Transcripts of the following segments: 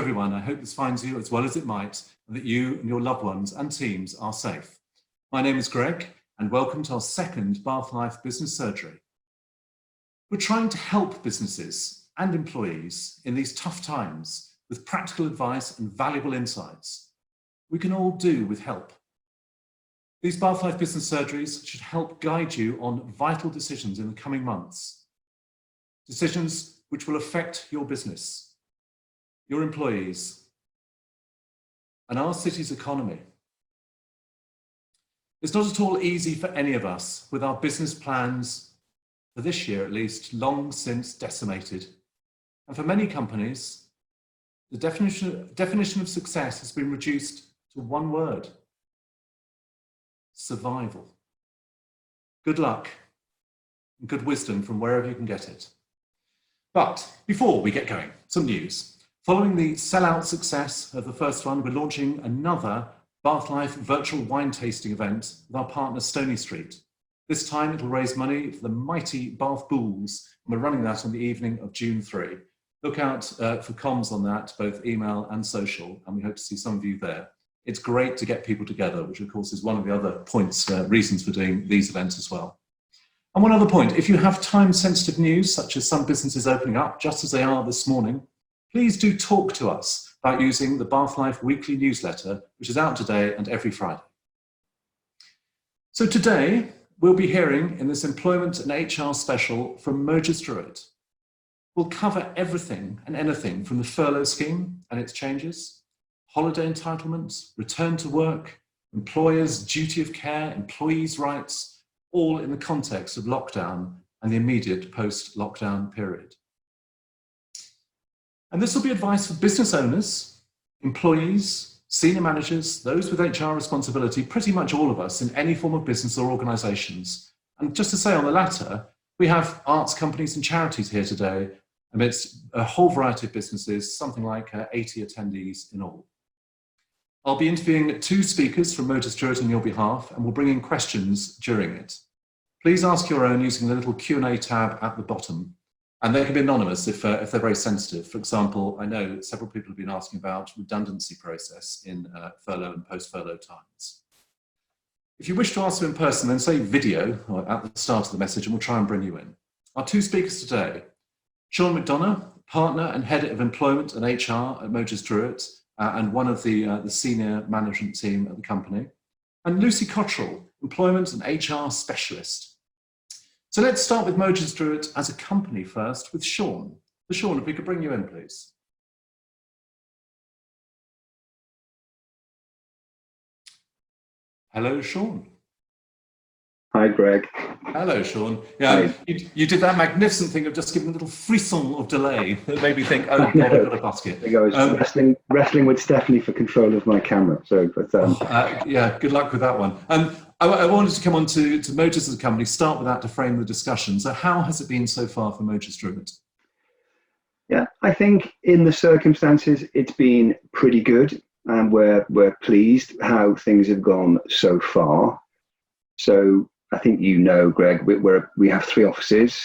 everyone. I hope this finds you as well as it might, and that you and your loved ones and teams are safe. My name is Greg, and welcome to our second Bath Life Business Surgery. We're trying to help businesses and employees in these tough times with practical advice and valuable insights. We can all do with help. These Bath Life Business Surgeries should help guide you on vital decisions in the coming months. Decisions which will affect your business, your employees, and our city's economy. It's not at all easy for any of us with our business plans, for this year at least, long since decimated. And for many companies, the definition of success has been reduced to one word: survival. Good luck and good wisdom from wherever you can get it. But before we get going, some news. Following the sellout success of the first one, we're launching another Bath Life virtual wine tasting event with our partner Stony Street. This time it'll raise money for the mighty Bath Bulls, and we're running that on the evening of June 3. Look out for comms on that, both email and social, and we hope to see some of you there. It's great to get people together, which of course is one of the other reasons for doing these events as well. And one other point, if you have time-sensitive news, such as some businesses opening up, just as they are this morning, please do talk to us about using the Bath Life weekly newsletter, which is out today and every Friday. So today, we'll be hearing in this employment and HR special from Mogers Drewett. We'll cover everything and anything from the Furlough Scheme and its changes, holiday entitlements, return to work, employers' duty of care, employees' rights, all in the context of lockdown and the immediate post-lockdown period. And this will be advice for business owners, employees, senior managers, those with HR responsibility, pretty much all of us in any form of business or organisations. And just to say on the latter, we have arts companies and charities here today amidst a whole variety of businesses, something like 80 attendees in all. I'll be interviewing two speakers from Mogers Drewett on your behalf, and we'll bring in questions during it. Please ask your own using the little Q&A tab at the bottom. And they can be anonymous if they're very sensitive. For example, I know that several people have been asking about redundancy process in furlough and post-furlough times. If you wish to ask them in person, then say video at the start of the message and we'll try and bring you in. Our two speakers today, Sean McDonough, partner and head of employment and HR at Mogers Drewett, and one of the senior management team at the company, and Lucy Cottrell, employment and HR specialist. So let's start with Mogers Drewett as a company first with Sean. So Sean, if we could bring you in, please. Hello, Sean. Hi, Greg. Hello, Sean. Yeah, you did that magnificent thing of just giving a little frisson of delay that made me think, oh, God, I've got a basket. I think I was wrestling with Stephanie for control of my camera. So, but yeah, good luck with that one. I wanted to come on to Mogers as a company, start with that to frame the discussion. So how has it been so far for Mogers Drewett? Yeah, I think in the circumstances, it's been pretty good. And we're pleased how things have gone so far. So I think you know, Greg, we have three offices,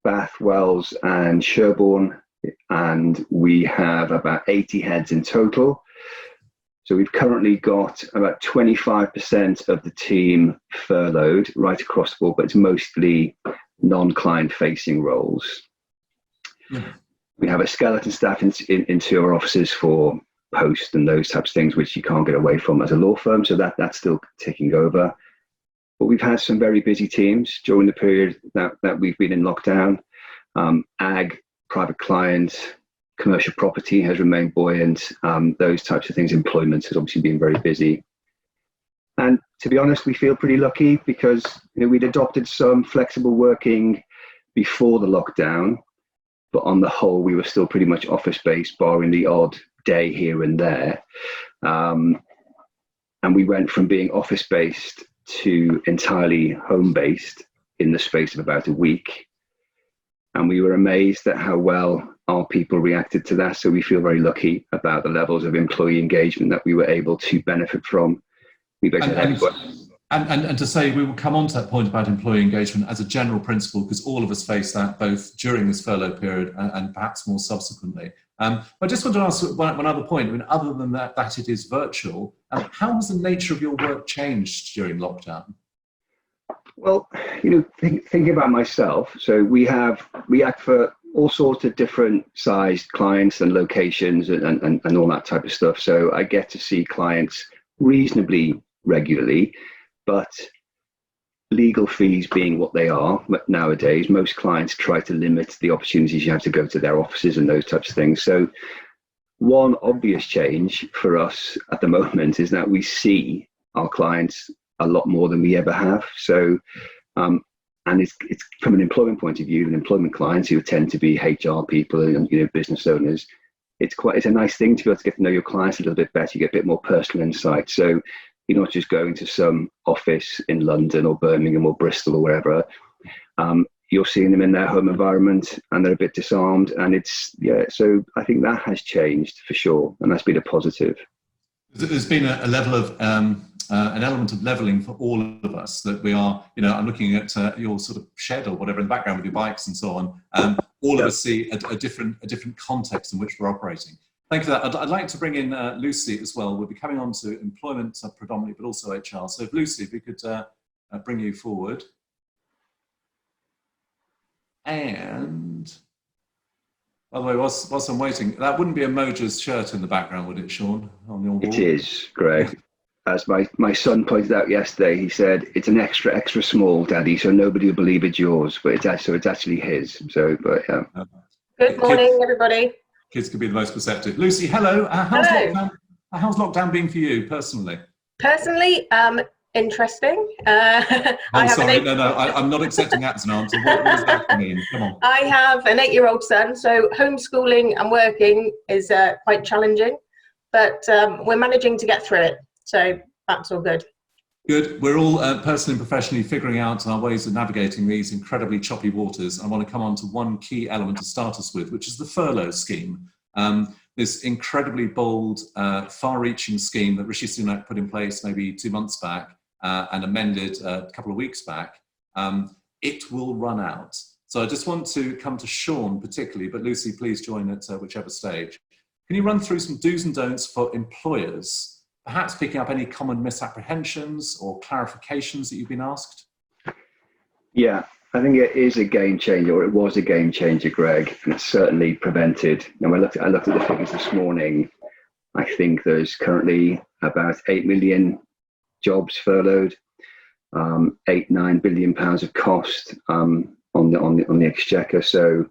Bath, Wells and Sherborne, and we have about 80 heads in total. So we've currently got about 25% of the team furloughed right across the board, but it's mostly non-client facing roles. Yeah. We have a skeleton staff in two of our offices for post and those types of things, which you can't get away from as a law firm. So that's still ticking over. But we've had some very busy teams during the period that we've been in lockdown. Ag, private clients, commercial property has remained buoyant. Those types of things, employment has obviously been very busy. And to be honest, we feel pretty lucky because we'd adopted some flexible working before the lockdown, but on the whole, we were still pretty much office-based, barring the odd day here and there. And we went from being office-based to entirely home-based in the space of about a week. And we were amazed at how well our people reacted to that. So we feel very lucky about the levels of employee engagement that we were able to benefit from. We basically and to say, we will come on to that point about employee engagement as a general principle, because all of us face that both during this furlough period and perhaps more subsequently. I just want to ask one other point. I mean, other than that it is virtual, how has the nature of your work changed during lockdown? Well, thinking about myself, so we act for all sorts of different sized clients and locations and all that type of stuff. So I get to see clients reasonably regularly, but legal fees being what they are nowadays, most clients try to limit the opportunities you have to go to their offices and those types of things. So one obvious change for us at the moment is that we see our clients a lot more than we ever have. So, and it's from an employment point of view, and employment clients who tend to be HR people and business owners. It's a nice thing to be able to get to know your clients a little bit better. You get a bit more personal insight. So you're not just going to some office in London or Birmingham or Bristol or wherever. You're seeing them in their home environment and they're a bit disarmed. And so I think that has changed for sure. And that's been a positive. There's been a level of an element of leveling for all of us, that we are, I'm looking at your sort of shed or whatever in the background with your bikes and so on. All of us see a different context in which we're operating. Thank you for that. I'd like to bring in Lucy as well. We'll be coming on to employment predominantly, but also HR. So Lucy, if we could bring you forward. And by the way, whilst I'm waiting, that wouldn't be a Mogers shirt in the background, would it, Sean? On your wall? It is, Greg. As my son pointed out yesterday, he said, it's an extra small, Daddy, so nobody will believe it's yours, but it's actually his. So, but yeah. Good morning, everybody. Kids could be the most perceptive. Lucy, hello. How's lockdown been for you personally? Personally, interesting. I'm not accepting that as an answer. What does that mean? Come on. I have an 8-year-old son, so homeschooling and working is quite challenging, but we're managing to get through it. So that's all good. Good. We're all personally and professionally figuring out our ways of navigating these incredibly choppy waters. I want to come on to one key element to start us with, which is the Furlough Scheme. This incredibly bold, far-reaching scheme that Rishi Sunak put in place maybe 2 months back and amended a couple of weeks back. It will run out. So I just want to come to Sean particularly, but Lucy, please join at whichever stage. Can you run through some do's and don'ts for employers? Perhaps picking up any common misapprehensions or clarifications that you've been asked? Yeah, I think it is a game changer, or it was a game changer, Greg, and it's certainly prevented. Now, I looked at the figures this morning. I think there's currently about 8 million jobs furloughed, 8-9 billion pounds of cost on the exchequer. So,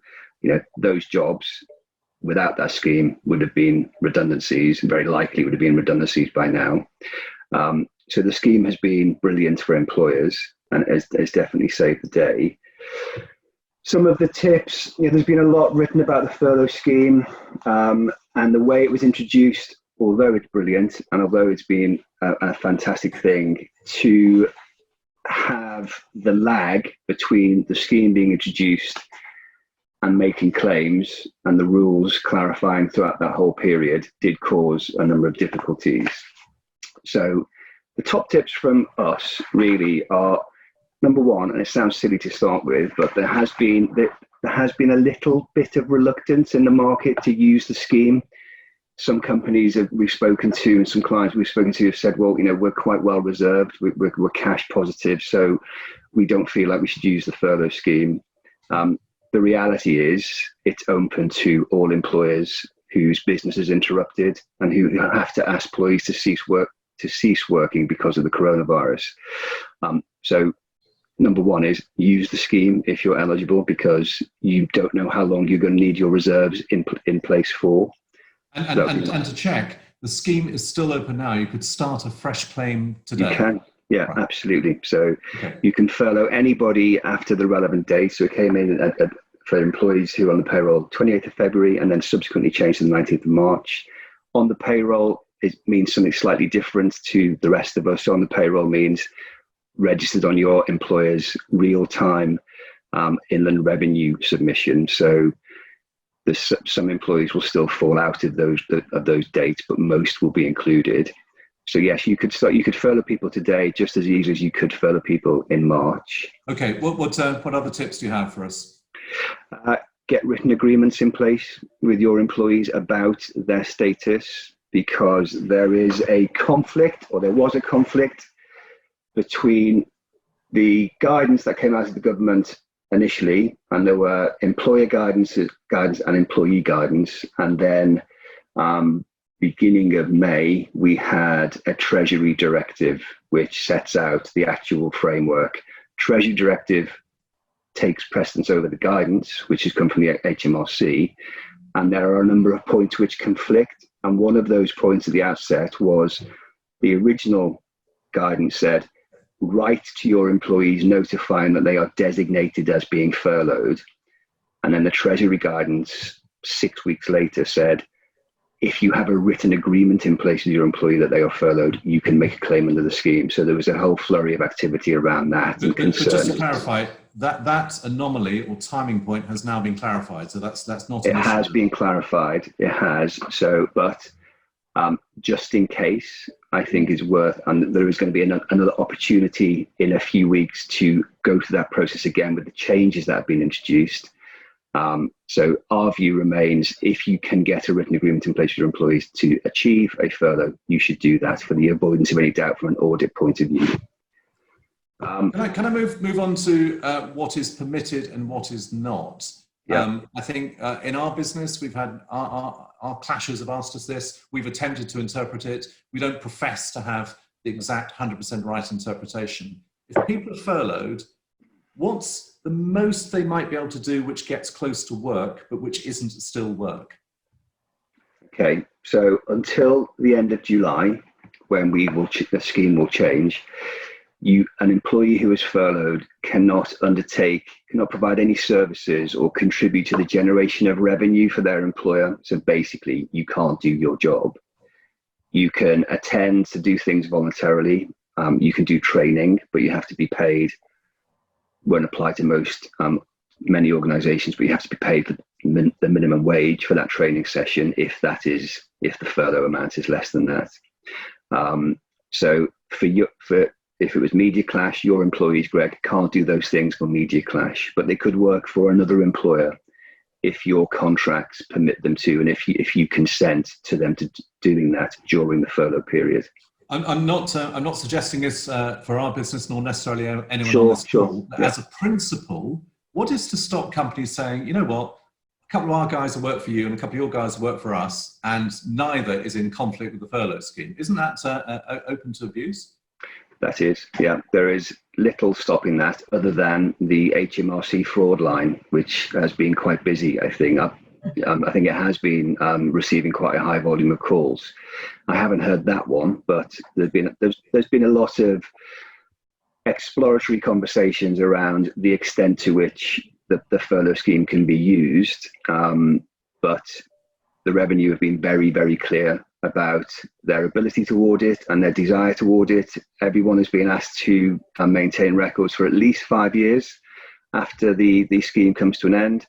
those jobs, without that scheme, would have been redundancies, and very likely would have been redundancies by now. So the scheme has been brilliant for employers and has definitely saved the day. Some of the tips, there's been a lot written about the furlough scheme and the way it was introduced, although it's brilliant and although it's been a fantastic thing to have the lag between the scheme being introduced and making claims and the rules clarifying throughout that whole period did cause a number of difficulties. So the top tips from us really are, number one, and it sounds silly to start with, but there has been a little bit of reluctance in the market to use the scheme. Some companies we've spoken to and some clients we've spoken to have said, well, we're quite well reserved, we're cash positive, so we don't feel like we should use the furlough scheme. The reality is it's open to all employers whose business is interrupted and who have to ask employees to cease working because of the coronavirus. So number one is use the scheme if you're eligible, because you don't know how long you're going to need your reserves in place for. And to check, the scheme is still open now. You could start a fresh claim today. You can. Yeah, right. Absolutely. So You can furlough anybody after the relevant date. So it came in for employees who are on the payroll 28th of February and then subsequently changed to the 19th of March. On the payroll, it means something slightly different to the rest of us. So on the payroll means registered on your employer's real-time inland revenue submission. So some employees will still fall out of those dates, but most will be included. So yes, you could furlough people today just as easily as you could furlough people in March. Okay, what other tips do you have for us? get written agreements in place with your employees about their status, because there is a conflict, or there was a conflict, between the guidance that came out of the government initially, and there were employer guidance and employee guidance, and then beginning of May, we had a Treasury directive which sets out the actual framework. Treasury directive takes precedence over the guidance, which has come from the HMRC, and there are a number of points which conflict. And one of those points at the outset was the original guidance said, write to your employees notifying that they are designated as being furloughed. And then the Treasury guidance 6 weeks later said, if you have a written agreement in place with your employee that they are furloughed, you can make a claim under the scheme. So there was a whole flurry of activity around that. But just to clarify, that anomaly or timing point has now been clarified. So that's not an issue. It has been clarified. It has. So, but just in case, I think is worth, and there is going to be another opportunity in a few weeks to go through that process again with the changes that have been introduced. So our view remains, if you can get a written agreement in place with your employees to achieve a furlough, you should do that for the avoidance of any doubt from an audit point of view. Can I move on to what is permitted and what is not? Yeah. I think in our business, we've had our clashers have asked us this. We've attempted to interpret it. We don't profess to have the exact 100% right interpretation. If people are furloughed, what's the most they might be able to do which gets close to work, but which isn't still work? Okay, so until the end of July, when the scheme will change, an employee who is furloughed cannot provide any services or contribute to the generation of revenue for their employer. So basically, you can't do your job. You can attend to do things voluntarily. You can do training, but you have to be paid. Won't apply to many organisations, but you have to be paid for the minimum wage for that training session if the furlough amount is less than that. So if it was Media Clash, your employees, Greg, can't do those things for Media Clash, but they could work for another employer if your contracts permit them to, and if you consent to them to doing that during the furlough period. I'm not suggesting this for our business, nor necessarily anyone on this call. But as a principle, what is to stop companies saying, you know what, a couple of our guys will work for you and a couple of your guys will work for us, and neither is in conflict with the furlough scheme? Isn't that open to abuse? That is, yeah. There is little stopping that other than the HMRC fraud line, which has been quite busy, I think. I think it has been receiving quite a high volume of calls. I haven't heard that one, but there's been a lot of exploratory conversations around the extent to which the furlough scheme can be used. But the revenue have been very, very clear about their ability to audit and their desire to audit. Everyone has been asked to maintain records for at least 5 years after the scheme comes to an end.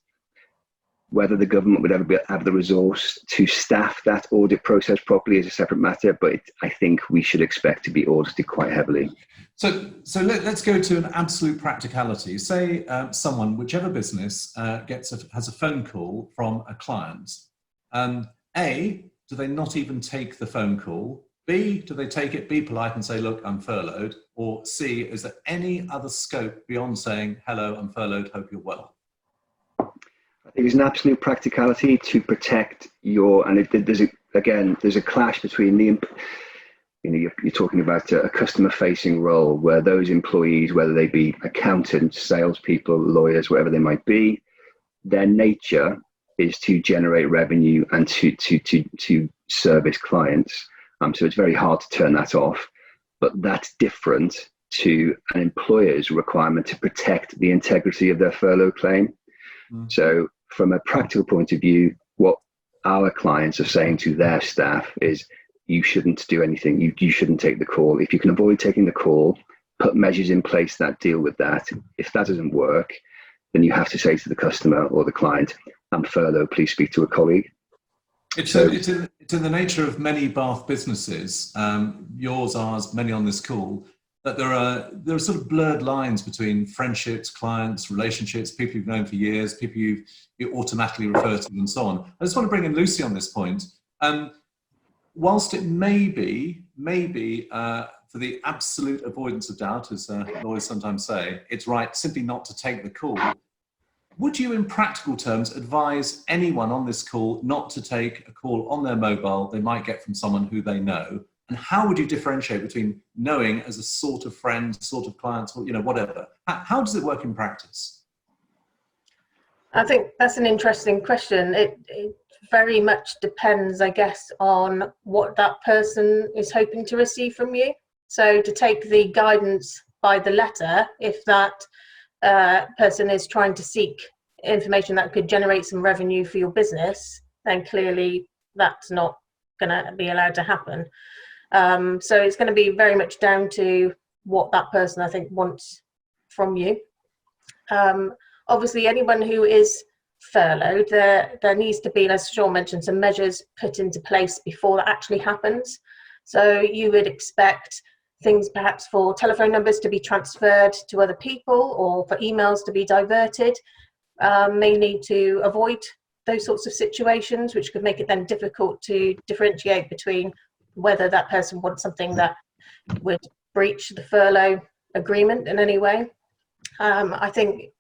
Whether the government would ever have the resource to staff that audit process properly is a separate matter, but I think we should expect to be audited quite heavily. So let's go to an absolute practicality. Say someone, whichever business, has a phone call from a client. A, do they not even take the phone call? B, do they take it, be polite and say, look, I'm furloughed? Or C, is there any other scope beyond saying, hello, I'm furloughed, hope you're well? I think there's an absolute practicality to protect there's a clash between you're talking about a customer-facing role where those employees, whether they be accountants, salespeople, lawyers, whatever they might be, their nature is to generate revenue and to service clients. So it's very hard to turn that off, but that's different to an employer's requirement to protect the integrity of their furlough claim. So from a practical point of view, what our clients are saying to their staff is, you shouldn't do anything. You shouldn't take the call. If you can avoid taking the call, put measures in place that deal with that. If that doesn't work, then you have to say to the customer or the client, I'm furloughed, please speak to a colleague. It's in the nature of many Bath businesses, yours, ours, many on this call, that there are sort of blurred lines between friendships, clients, relationships, people you've known for years, people you automatically refer to, and so on. I just want to bring in Lucy on this point. Whilst it may be for the absolute avoidance of doubt, as lawyers sometimes say, it's right simply not to take the call. Would you, in practical terms, advise anyone on this call not to take a call on their mobile they might get from someone who they know? And how would you differentiate between knowing as a sort of friend, sort of client, or whatever? How does it work in practice? I think that's an interesting question. It very much depends, I guess, on what that person is hoping to receive from you. So to take the guidance by the letter, if that person is trying to seek information that could generate some revenue for your business, then clearly that's not going to be allowed to happen. So it's going to be very much down to what that person, I think, wants from you. Obviously, anyone who is furloughed, there needs to be, as Sean mentioned, some measures put into place before that actually happens. So you would expect things perhaps for telephone numbers to be transferred to other people, or for emails to be diverted. May need to avoid those sorts of situations, which could make it then difficult to differentiate between whether that person wants something that would breach the furlough agreement in any way. I think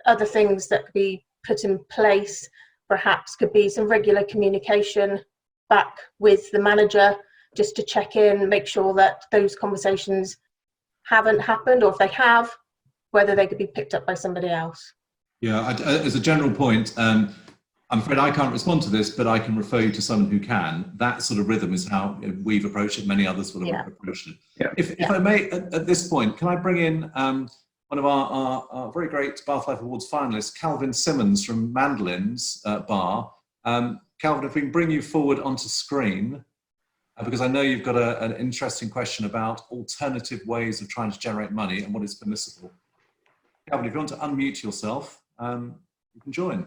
other things that could be put in place perhaps could be some regular communication back with the manager, just to check in, make sure that those conversations haven't happened, or if they have, whether they could be picked up by somebody else. Yeah, as a general point, I'm afraid I can't respond to this, but I can refer you to someone who can. That sort of rhythm is how we've approached it. Many others will have approached it. Yeah. If I may, at this point, can I bring in one of our very great Bath Life Awards finalists, Calvin Simmons from Mandolin's Bar. Calvin, if we can bring you forward onto screen, because I know you've got an interesting question about alternative ways of trying to generate money and what is permissible. Calvin, if you want to unmute yourself, you can join.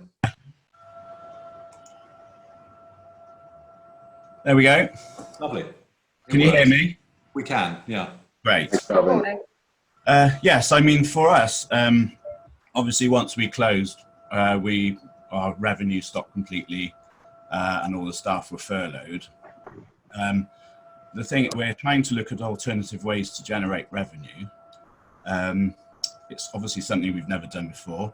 There we go. Lovely. Can you hear me? We can, yeah. Great. Good morning. Yes, I mean, for us, obviously once we closed, our revenue stopped completely and all the staff were furloughed. The thing, we're trying to look at alternative ways to generate revenue. It's obviously something we've never done before,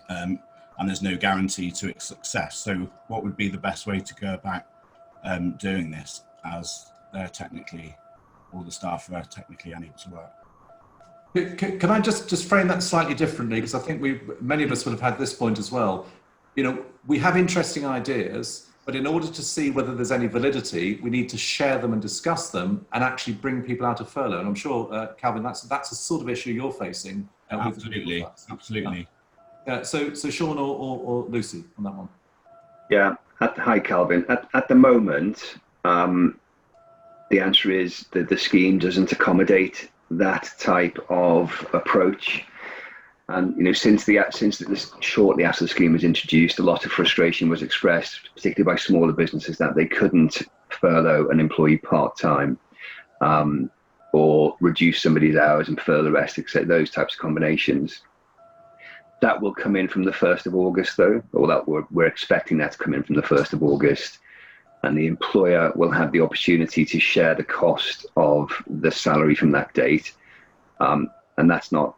and there's no guarantee to its success. So what would be the best way to go about doing this, as all the staff are technically unable to work? Can I just frame that slightly differently? Because I think many of us would have had this point as well. We have interesting ideas, but in order to see whether there's any validity, we need to share them and discuss them and actually bring people out of furlough. And I'm sure, Calvin, that's a sort of issue you're facing. Absolutely, absolutely. So Sean or Lucy on that one. Yeah. Hi, Calvin. At the moment, the answer is that the scheme doesn't accommodate that type of approach. And shortly after the scheme was introduced, a lot of frustration was expressed, particularly by smaller businesses, that they couldn't furlough an employee part-time, or reduce somebody's hours and furlough the rest, etc. Those types of combinations. That will come in from the 1st of August, though, or that we're expecting that to come in from the 1st of August. And the employer will have the opportunity to share the cost of the salary from that date. And that's not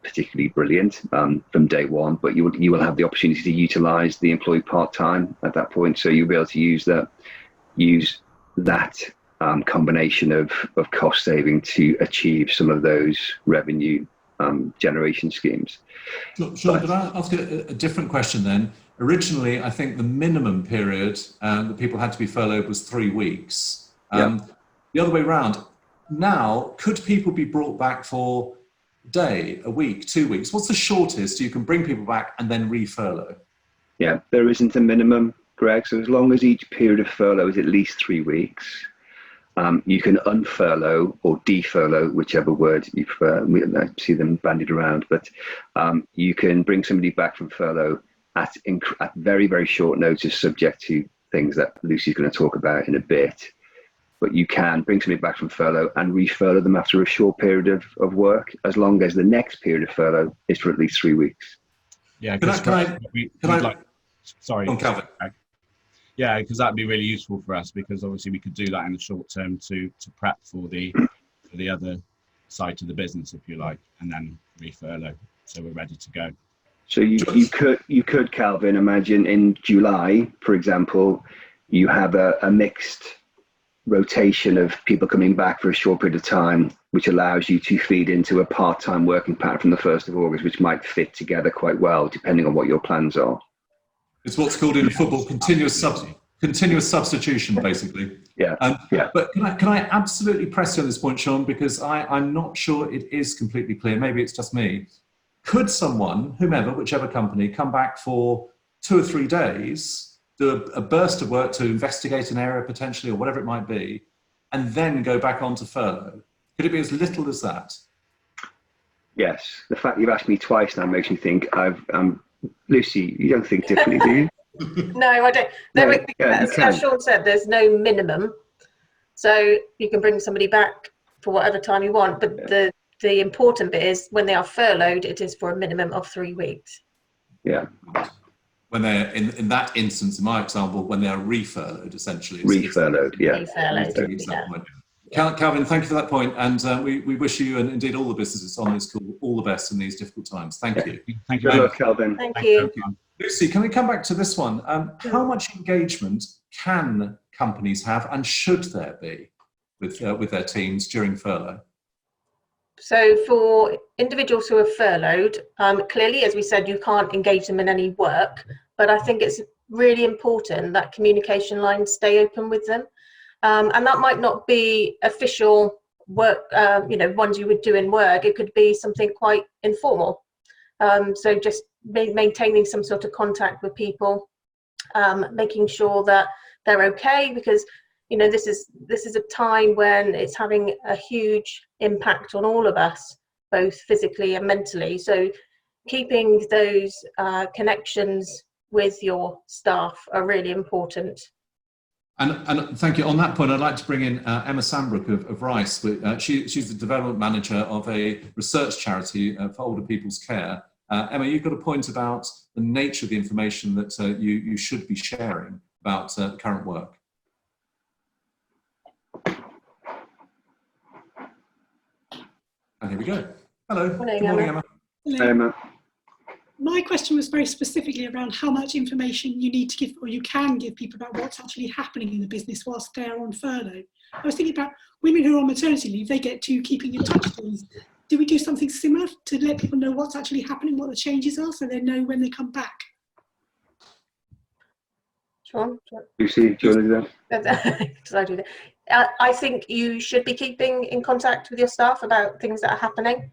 particularly brilliant from day one, but you will have the opportunity to utilize the employee part-time at that point. So you'll be able to use that combination of cost saving to achieve some of those revenue generation schemes. Sure, but I'll ask a different question then. Originally, I think the minimum period that people had to be furloughed was 3 weeks. The other way around, now, could people be brought back for a day, a week, 2 weeks? What's the shortest you can bring people back and then re-furlough? Yeah, there isn't a minimum, Greg. So as long as each period of furlough is at least 3 weeks, you can unfurlough or defurlough, whichever word you prefer. I see them bandied around, but you can bring somebody back from furlough at very, very short notice, subject to things that Lucy's going to talk about in a bit. but you can bring somebody back from furlough and re-furlough them after a short period of work, as long as the next period of furlough is for at least 3 weeks. Yeah, Can I sorry. on Calvin. Yeah, because that'd be really useful for us, because obviously we could do that in the short term to prep for the other side of the business, if you like, and then re-furlough, so we're ready to go. So you could, Calvin, imagine in July, for example, you have a mixed rotation of people coming back for a short period of time, which allows you to feed into a part-time working pattern from the 1st of August, which might fit together quite well, depending on what your plans are. It's what's called in football continuous substitution, basically. Yeah. But can I absolutely press you on this point, Sean, because I'm not sure it is completely clear. Maybe it's just me. Could someone, whomever, whichever company, come back for 2 or 3 days, do a burst of work to investigate an area potentially, or whatever it might be, and then go back onto furlough? Could it be as little as that? Yes. The fact you've asked me twice now makes me think Lucy, you don't think differently, do you? No, I don't. As Sean said, there's no minimum. So you can bring somebody back for whatever time you want. But the important bit is when they are furloughed, it is for a minimum of 3 weeks. Yeah. When they're, in that instance, in my example, when they are re-furloughed, essentially. Re-furlouged, yeah. Re-furloughed, yeah. Calvin, thank you for that point, and we wish you, and indeed all the businesses on this call, all the best in these difficult times. Thank you. Thank you. Good luck, Calvin. Thank you. Lucy, can we come back to this one? How much engagement can companies have, and should there be, with their teams during furlough? So for individuals who are furloughed, clearly, as we said, you can't engage them in any work, but I think it's really important that communication lines stay open with them. And that might not be official work, ones you would do in work. It could be something quite informal. So just maintaining some sort of contact with people, making sure that they're okay, because this is a time when it's having a huge impact on all of us, both physically and mentally. So keeping those connections with your staff are really important. And thank you. On that point, I'd like to bring in Emma Sambrook of Rice. She's the development manager of a research charity for older people's care. Emma, you've got a point about the nature of the information that you should be sharing about current work. And here we go. Hello. Good morning, Emma. Hello, Emma. My question was very specifically around how much information you need to give, or you can give people, about what's actually happening in the business whilst they're on furlough. I was thinking about women who are on maternity leave, they get to keeping in touch days. Do we do something similar to let people know what's actually happening, what the changes are, so they know when they come back? Sean? Lucy, do you want to do that? Did I do that? I think you should be keeping in contact with your staff about things that are happening.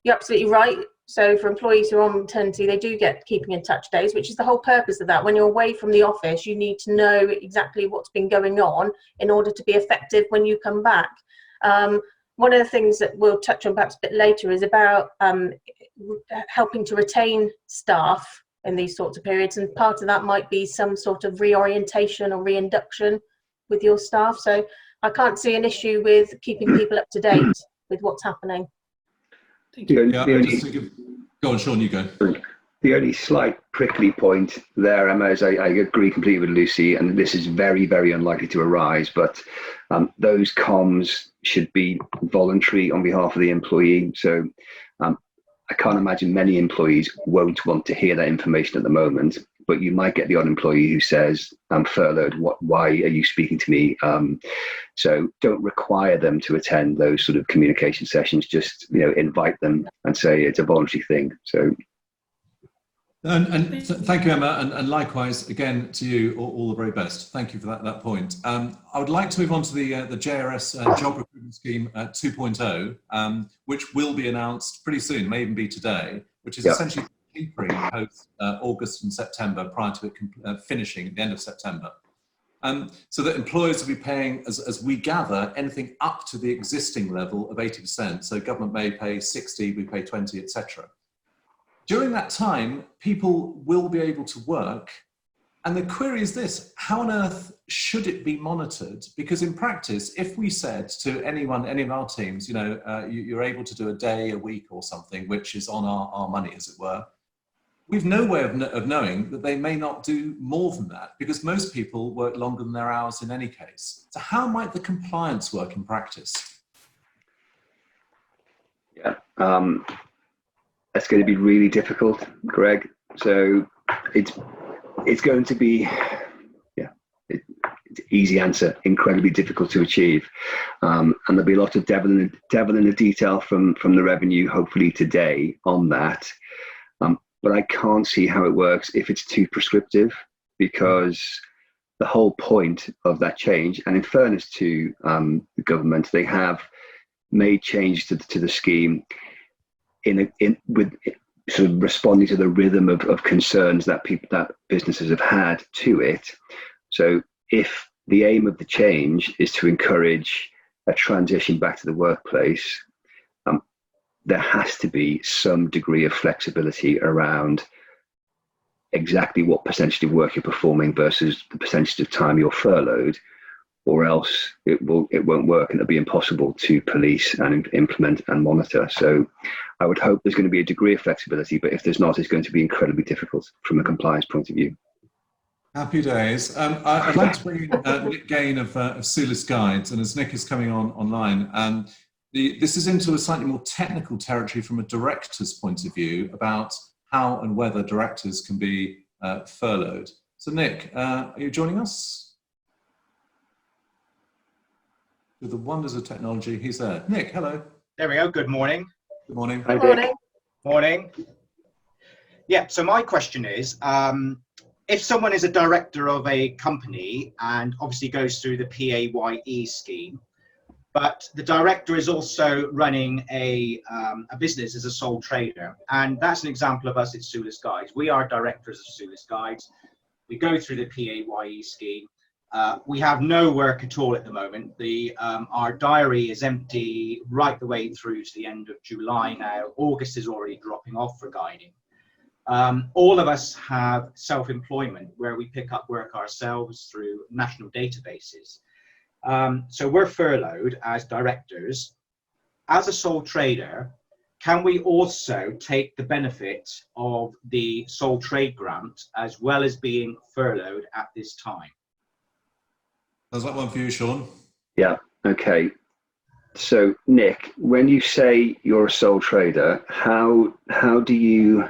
You're absolutely right. So for employees who are on maternity, they do get keeping in touch days, which is the whole purpose of that. When you're away from the office, you need to know exactly what's been going on in order to be effective when you come back. One of the things that we'll touch on perhaps a bit later is about helping to retain staff in these sorts of periods. And part of that might be some sort of reorientation or reinduction with your staff. So I can't see an issue with keeping people up to date with what's happening. Go on, Sean, you go. The only slight prickly point there, Emma, is I agree completely with Lucy, and this is very, very unlikely to arise, but those comms should be voluntary on behalf of the employee. So I can't imagine many employees won't want to hear that information at the moment, but you might get the odd employee who says, I'm furloughed, why are you speaking to me? So don't require them to attend those sort of communication sessions, just invite them and say it's a voluntary thing. So. And thank you, Emma, and likewise, again, to you, all the very best. Thank you for that point. I would like to move on to the JRS Job Recruitment Scheme 2.0, which will be announced pretty soon, may even be today, which is essentially tapering post August and September, prior to it finishing at the end of September. So that employers will be paying, as we gather, anything up to the existing level of 80%. So government may pay 60, we pay 20, etc. During that time, people will be able to work And the query is this: how on earth should it be monitored? Because in practice, if we said to anyone, any of our teams, you know, you're able to do a day, a week or something, which is on our money, as it were, we've no way of knowing that they may not do more than that, because most people work longer than their hours in any case. So how might the compliance work in practice? Yeah, that's going to be really difficult, Greg. So it's going to be, it's an easy answer, incredibly difficult to achieve. And there'll be a lot of devil in the detail from the revenue, hopefully today, on that. But I can't see how it works if it's too prescriptive, because the whole point of that change, and in fairness to the government, they have made changes to the scheme with sort of responding to the rhythm of concerns that businesses have had to it. So if the aim of the change is to encourage a transition back to the workplace, there has to be some degree of flexibility around exactly what percentage of work you're performing versus the percentage of time you're furloughed, or else it won't work, and it'll be impossible to police and implement and monitor. So I would hope there's going to be a degree of flexibility, but if there's not, it's going to be incredibly difficult from a compliance point of view. Happy days. I'd like to bring in Nick Gain of Sulis Guides, and as Nick is coming online, this is into a slightly more technical territory from a director's point of view about how and whether directors can be furloughed. So Nick, are you joining us? With the wonders of technology, he's there. Nick, hello. There we go. Good morning. Good morning. Hi, Morning. Dick. Morning. Yeah, so my question is, if someone is a director of a company and obviously goes through the PAYE scheme, but the director is also running a business as a sole trader, and that's an example of us at Sulis Guides. We are directors of Sulis Guides. We go through the PAYE scheme. We have no work at all at the moment. Our diary is empty right the way through to the end of July now. August is already dropping off for guiding. All of us have self-employment where we pick up work ourselves through national databases. So we're furloughed as directors. As a sole trader, can we also take the benefit of the sole trade grant as well as being furloughed at this time? How's that one for you, Sean? Yeah, okay. So Nick, when you say you're a sole trader, how do you,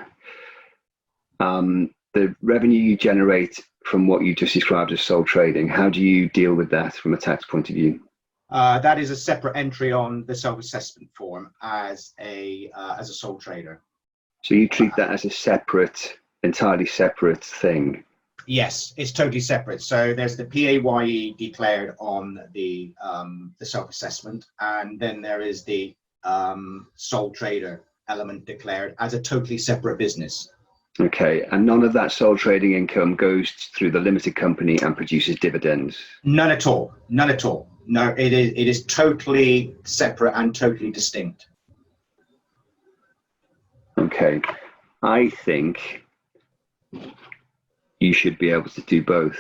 the revenue you generate from what you just described as sole trading, how do you deal with that from a tax point of view? That is a separate entry on the self-assessment form as a sole trader. So you treat that as a separate, entirely separate thing? Yes, it's totally separate. So there's the PAYE declared on the self-assessment, and then there is the sole trader element declared as a totally separate business. Okay, and none of that sole trading income goes through the limited company and produces dividends? None at all. None at all. No, it is totally separate and totally distinct. Okay, I think you should be able to do both.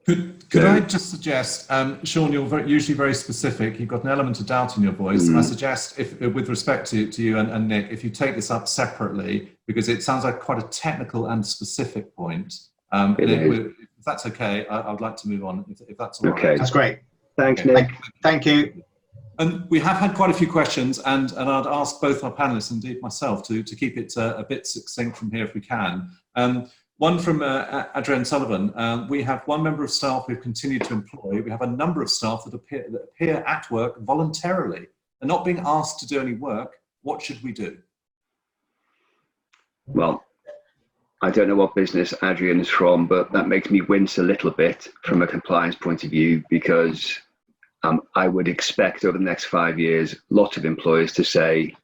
Could I just suggest, Sean, you're usually very specific. You've got an element of doubt in your voice. I suggest, if, with respect to you and Nick, if you take this up separately, because it sounds like quite a technical and specific point. If that's okay, I would like to move on, if that's all right. Okay. That's great. Thanks, Okay. Nick. Thank you. And we have had quite a few questions, and I'd ask both our panelists, indeed myself, to keep it a bit succinct from here if we can. One from Adrienne Sullivan. We have one member of staff we've continued to employ. We have a number of staff that appear at work voluntarily and not being asked to do any work. What should we do? Well, I don't know what business Adrienne is from, but that makes me wince a little bit from a compliance point of view, because I would expect over the next 5 years, lots of employers to say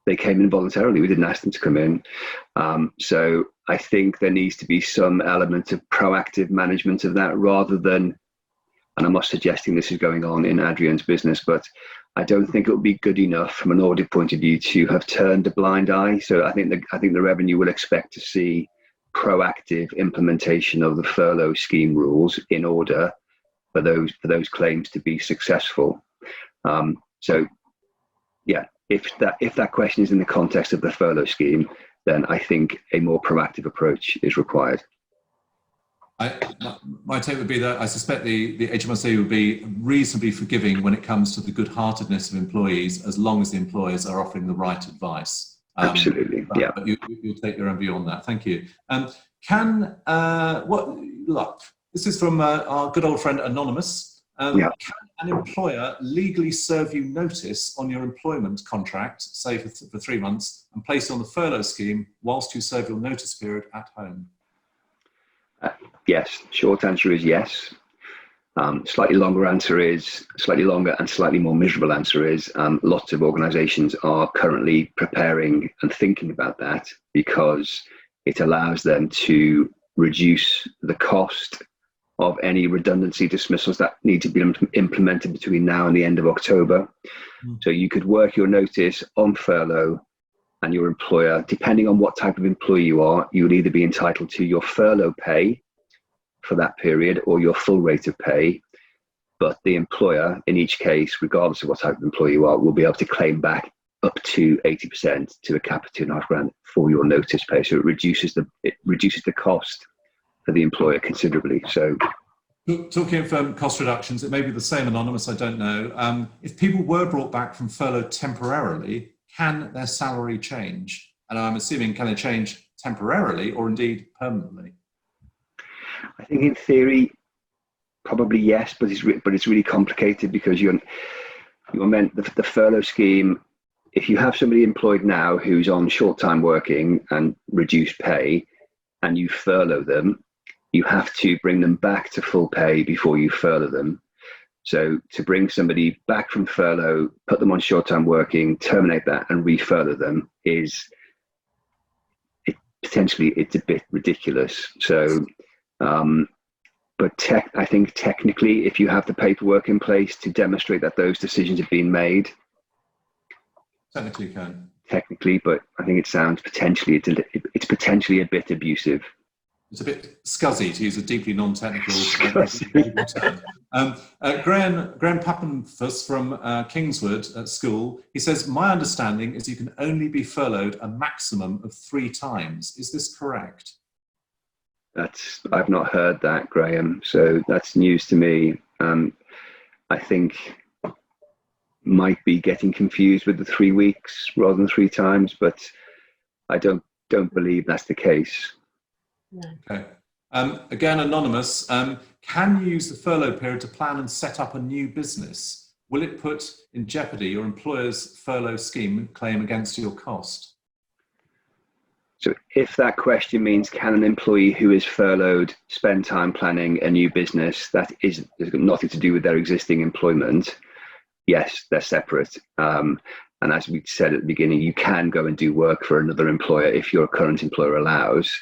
they came in voluntarily. We didn't ask them to come in. So I think there needs to be some element of proactive management of that, rather than, and I'm not suggesting this is going on in Adrienne's business, but I don't think it would be good enough from an audit point of view to have turned a blind eye. So I think the revenue will expect to see proactive implementation of the furlough scheme rules in order for those claims to be successful. So yeah, if that question is in the context of the furlough scheme, then I think a more proactive approach is required. My take would be that I suspect the HMRC would be reasonably forgiving when it comes to the good-heartedness of employees, as long as the employers are offering the right advice. Absolutely, yeah. But you'll take your own view on that. Thank you. This is from our good old friend Anonymous. Can an employer legally serve you notice on your employment contract, say for 3 months, and place you on the furlough scheme whilst you serve your notice period at home? Yes, short answer is yes. Slightly longer and slightly more miserable answer is lots of organisations are currently preparing and thinking about that, because it allows them to reduce the cost of any redundancy dismissals that need to be implemented between now and the end of October. So you could work your notice on furlough, and your employer, depending on what type of employee you are, you would either be entitled to your furlough pay for that period or your full rate of pay. But the employer, in each case, regardless of what type of employee you are, will be able to claim back up to 80% to a cap of £2,500 for your notice pay. So it reduces the cost for the employer considerably. So, talking of cost reductions, it may be the same, Anonymous, I don't know. If people were brought back from furlough temporarily, can their salary change? And I'm assuming, can they change temporarily or indeed permanently? I think in theory, probably yes, but it's really complicated, because you're meant the furlough scheme. If you have somebody employed now who's on short-time working and reduced pay, and you furlough them, you have to bring them back to full pay before you furlough them. So to bring somebody back from furlough, put them on short-time working, terminate that, and re-furlough them it's a bit ridiculous. So, but I think technically, if you have the paperwork in place to demonstrate that those decisions have been made, technically you can. Technically, but I think it sounds it's potentially a bit abusive. It's a bit scuzzy, to use a deeply non-technical term. Graham Pappenfuss from Kingswood at school, he says, my understanding is you can only be furloughed a maximum of 3 times. Is this correct? I've not heard that, Graham, so that's news to me. I think might be getting confused with the 3 weeks rather than 3 times, but I don't believe that's the case. No. Okay. Again, Anonymous, can you use the furlough period to plan and set up a new business? Will it put in jeopardy your employer's furlough scheme claim against your cost? So if that question means, can an employee who is furloughed spend time planning a new business that has got nothing to do with their existing employment? Yes, they're separate. And as we said at the beginning, you can go and do work for another employer if your current employer allows.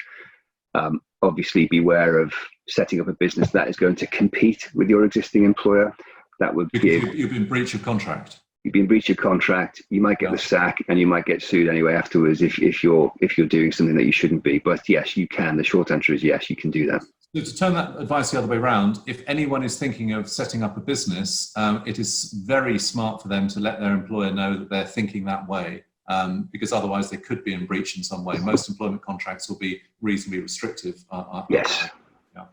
Obviously, beware of setting up a business that is going to compete with your existing employer. That would you've been breach of contract. You've been breach of contract. You might get the sack, and you might get sued anyway afterwards if you're doing something that you shouldn't be. But yes, you can. The short answer is yes, you can do that. So to turn that advice the other way around, if anyone is thinking of setting up a business, it is very smart for them to let their employer know that they're thinking that way, because otherwise they could be in breach in some way. Most employment contracts will be reasonably restrictive. Yes.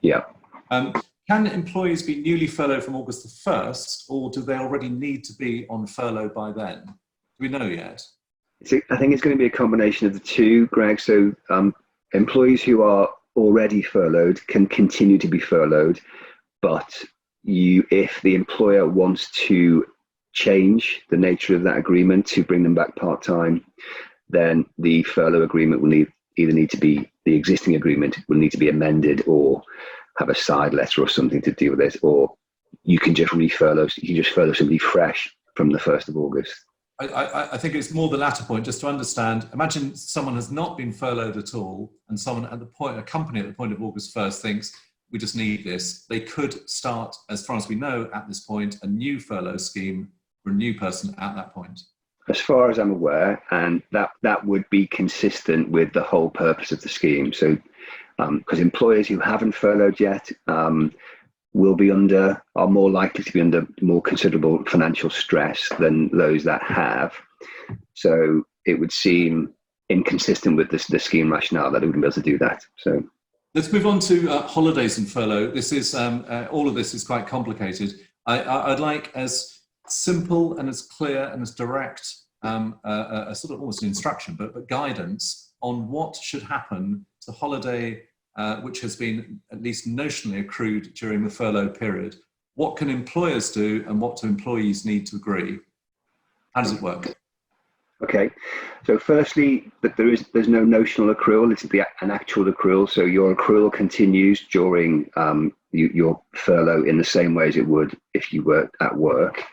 Yeah. Can employees be newly furloughed from August the 1st, or do they already need to be on furlough by then? Do we know yet? I think it's going to be a combination of the two, Greg. So employees who are already furloughed can continue to be furloughed, but if the employer wants to change the nature of that agreement to bring them back part-time, then the furlough agreement will the existing agreement will need to be amended or have a side letter or something to deal with it, or you can just furlough somebody fresh from the 1st of August. I think it's more the latter point, just to understand. Imagine someone has not been furloughed at all, and a company at the point of August 1st thinks, we just need this. They could start, as far as we know at this point, a new furlough scheme for a new person at that point. As far as I'm aware, and that would be consistent with the whole purpose of the scheme. So because employers who haven't furloughed yet are more likely to be under more considerable financial stress than those that have. So it would seem inconsistent with the scheme rationale that it wouldn't be able to do that. So let's move on to holidays and furlough. This is all of this is quite complicated. I'd like as simple and as clear and as direct a sort of almost an instruction, but guidance on what should happen to holiday which has been at least notionally accrued during the furlough period. What can employers do and what do employees need to agree? How does it work? Okay, so firstly, that there's no notional accrual, it's an actual accrual. So your accrual continues during your furlough in the same way as it would if you were at work.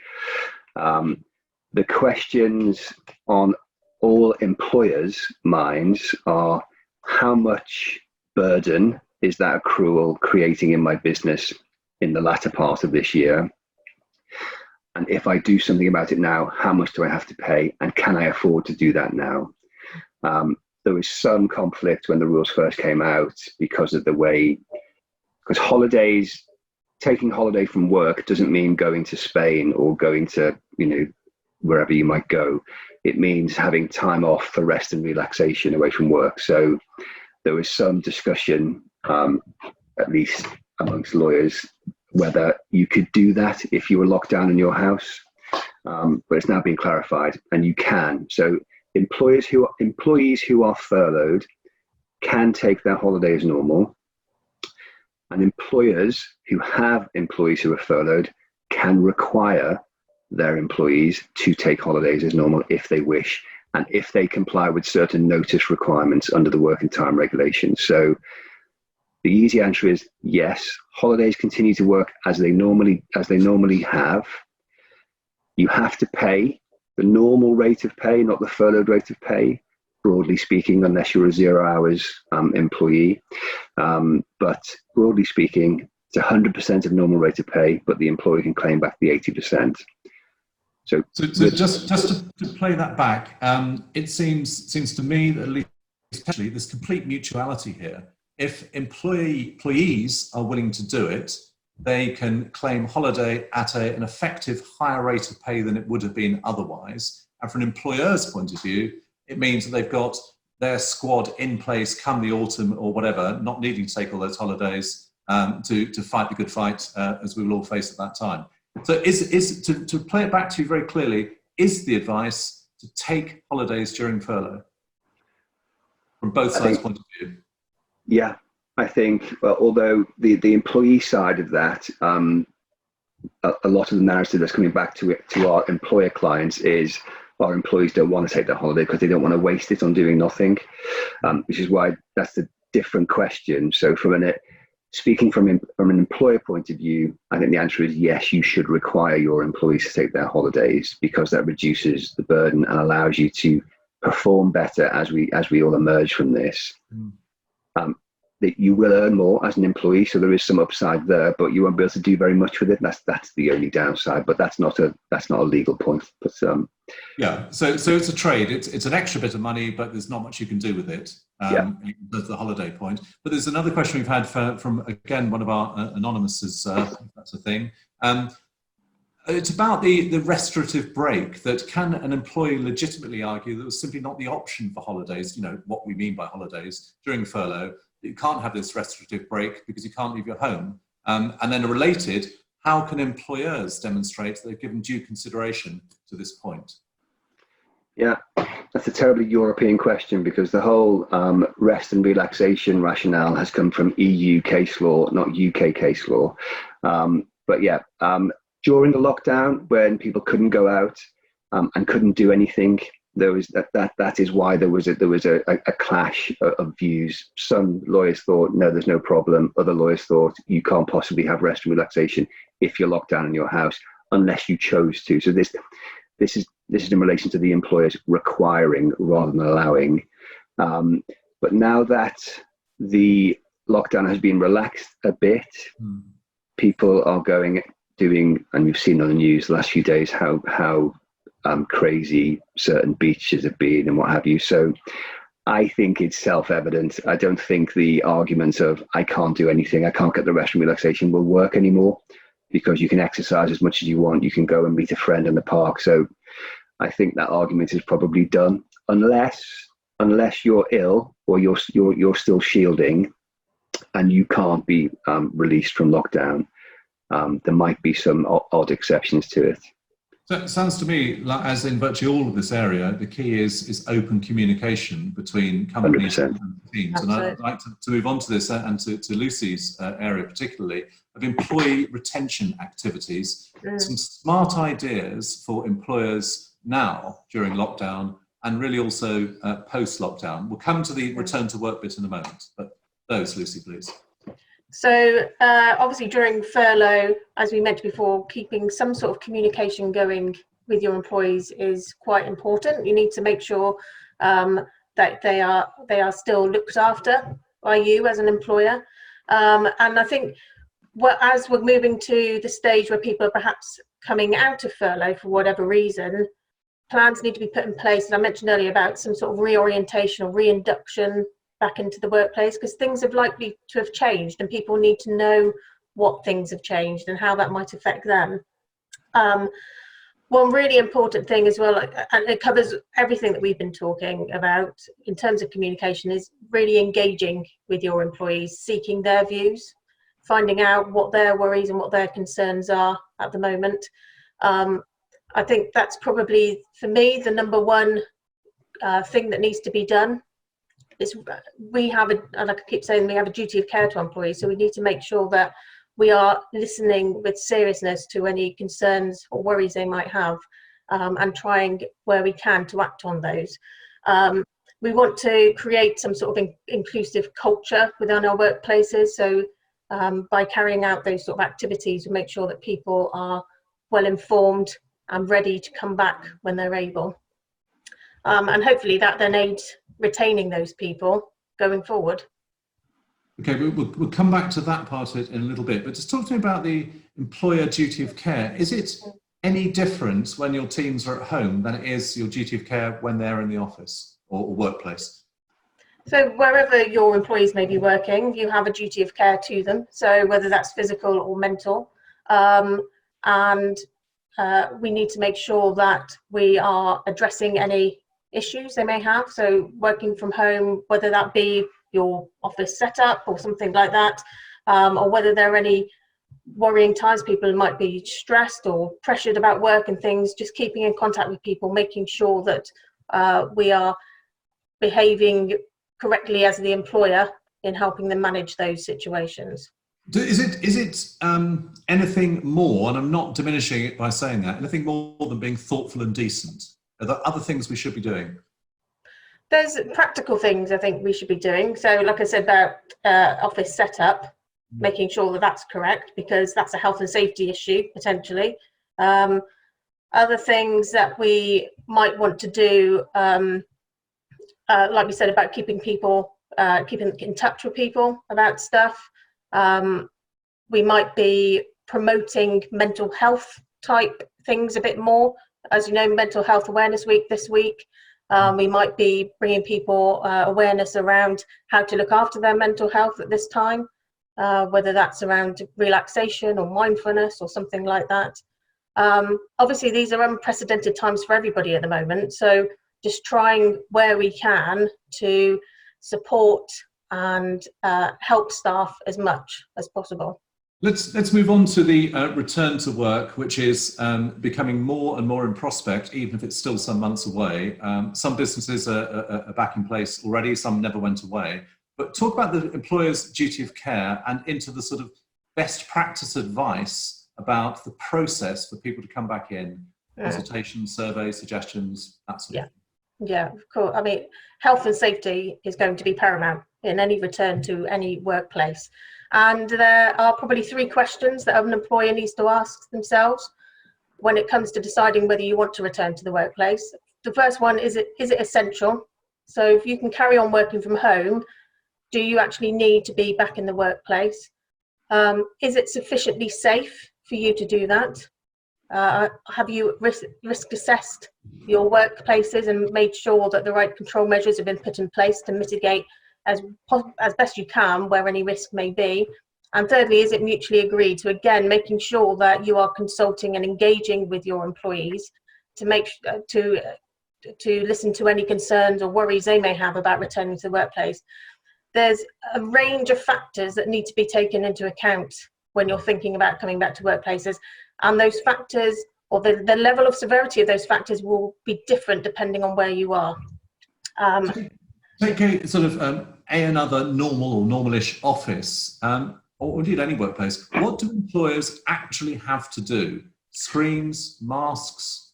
The questions on all employers' minds are, how much burden is that accrual creating in my business in the latter part of this year? And if I do something about it now, how much do I have to pay? And can I afford to do that now? There was some conflict when the rules first came out because of the way, because holidays, taking holiday from work doesn't mean going to Spain or going to, wherever you might go. It means having time off for rest and relaxation away from work. So there was some discussion, at least amongst lawyers, whether you could do that if you were locked down in your house, but it's now been clarified, and you can. So employees who are furloughed can take their holiday as normal, and employers who have employees who are furloughed can require their employees to take holidays as normal if they wish, and if they comply with certain notice requirements under the working time regulations. So the easy answer is yes, holidays continue to work as they normally have. You have to pay the normal rate of pay, not the furloughed rate of pay, broadly speaking, unless you're a 0 hours employee. But broadly speaking, it's 100% of normal rate of pay, but the employer can claim back the 80%. So just to play that back, it seems to me that at least especially there's complete mutuality here. If employees are willing to do it, they can claim holiday at an effective higher rate of pay than it would have been otherwise. And from an employer's point of view, it means that they've got their squad in place come the autumn or whatever, not needing to take all those holidays to fight the good fight as we will all face at that time. So to play it back to you very clearly, is the advice to take holidays during furlough from both sides' point of view? Yeah, I think, although the employee side of that, a lot of the narrative that's coming back to our employer clients is our employees don't want to take their holiday because they don't want to waste it on doing nothing, which is why that's a different question. So speaking from an employer point of view, I think the answer is yes, you should require your employees to take their holidays because that reduces the burden and allows you to perform better as we all emerge from this. That you will earn more as an employee, so there is some upside there, but you won't be able to do very much with it. That's the only downside, but that's not a legal point. But yeah, so it's a trade. It's an extra bit of money, but there's not much you can do with it. That's the holiday point. But there's another question we've had from again one of our anonymouses. That's a thing. It's about the restorative break. That can an employee legitimately argue that was simply not the option for holidays? What we mean by holidays during furlough. You can't have this restorative break because you can't leave your home. And then related, how can employers demonstrate that they've given due consideration to this point? Yeah, that's a terribly European question because the whole rest and relaxation rationale has come from EU case law, not UK case law. But yeah, during the lockdown when people couldn't go out and couldn't do anything, there was that is why there was a clash of views. Some lawyers thought, no, there's no problem. Other lawyers thought you can't possibly have rest and relaxation if you're locked down in your house unless you chose to. So this is in relation to the employers requiring rather than allowing. But now that the lockdown has been relaxed a bit, people are doing, and we've seen on the news the last few days how crazy certain beaches have been and what have you. So I think it's self-evident. I don't think the argument of I can't do anything, I can't get the rest from relaxation will work anymore, because you can exercise as much as you want. You can go and meet a friend in the park. So I think that argument is probably done, unless you're ill or you're still shielding and you can't be released from lockdown. There might be some odd exceptions to it. So it sounds to me like, as in virtually all of this area, the key is open communication between companies 100%. and teams. And I'd like to move on to this and to Lucy's area particularly, of employee retention activities, some smart ideas for employers now during lockdown and really also post-lockdown. We'll come to the return to work bit in a moment, but those, Lucy, please. So obviously during furlough, as we mentioned before, keeping some sort of communication going with your employees is quite important. You need to make sure that they are still looked after by you as an employer. And I think as we're moving to the stage where people are perhaps coming out of furlough for whatever reason, plans need to be put in place. And I mentioned earlier about some sort of reorientation or reinduction back into the workplace, because things are likely to have changed and people need to know what things have changed and how that might affect them. One really important thing as well, and it covers everything that we've been talking about in terms of communication, is really engaging with your employees, seeking their views, finding out what their worries and what their concerns are at the moment. I think that's probably, for me, the number one thing that needs to be done. Is we have and I keep saying, we have a duty of care to employees, so we need to make sure that we are listening with seriousness to any concerns or worries they might have, and trying where we can to act on those. We want to create some sort of inclusive culture within our workplaces, so by carrying out those sort of activities, we make sure that people are well informed and ready to come back when they're able. And hopefully that then aids retaining those people going forward. Okay, we'll come back to that part of it in a little bit, but just talk to me about the employer duty of care. Is it any different when your teams are at home than it is your duty of care when they're in the office or workplace? So wherever your employees may be working, you have a duty of care to them. So whether that's physical or mental, and we need to make sure that we are addressing any issues they may have. So working from home, whether that be your office setup or something like that, or whether there are any worrying times, people might be stressed or pressured about work and things, just keeping in contact with people, making sure that we are behaving correctly as the employer in helping them manage those situations. Is it anything more, and I'm not diminishing it by saying that, anything more than being thoughtful and decent? Are there other things we should be doing? There's practical things I think we should be doing. So like I said about office setup, making sure that that's correct, because that's a health and safety issue potentially. Other things that we might want to do, like we said about keeping in touch with people about stuff. We might be promoting mental health type things a bit more. As you know, Mental Health Awareness Week this week. We might be bringing people awareness around how to look after their mental health at this time, whether that's around relaxation or mindfulness or something like that. Obviously, these are unprecedented times for everybody at the moment, so just trying where we can to support and help staff as much as possible. Let's move on to the return to work, which is becoming more and more in prospect, even if it's still some months away. Some businesses are back in place already, some never went away. But talk about the employer's duty of care and into the sort of best practice advice about the process for people to come back in, consultations, surveys, suggestions, that sort of thing. Yeah, of course. I mean, health and safety is going to be paramount in any return to any workplace. And there are probably 3 questions that an employer needs to ask themselves when it comes to deciding whether you want to return to the workplace. The first one, is it essential? So if you can carry on working from home, do you actually need to be back in the workplace? Is it sufficiently safe for you to do that? Have you risk assessed your workplaces and made sure that the right control measures have been put in place to mitigate as best you can where any risk may be? And thirdly, is it mutually agreed? So again, making sure that you are consulting and engaging with your employees to make to listen to any concerns or worries they may have about returning to the workplace. There's a range of factors that need to be taken into account when you're thinking about coming back to workplaces, and those factors, or the level of severity of those factors, will be different depending on where you are. Take a sort of another normal or normalish office, or indeed any workplace. What do employers actually have to do? Screens, masks?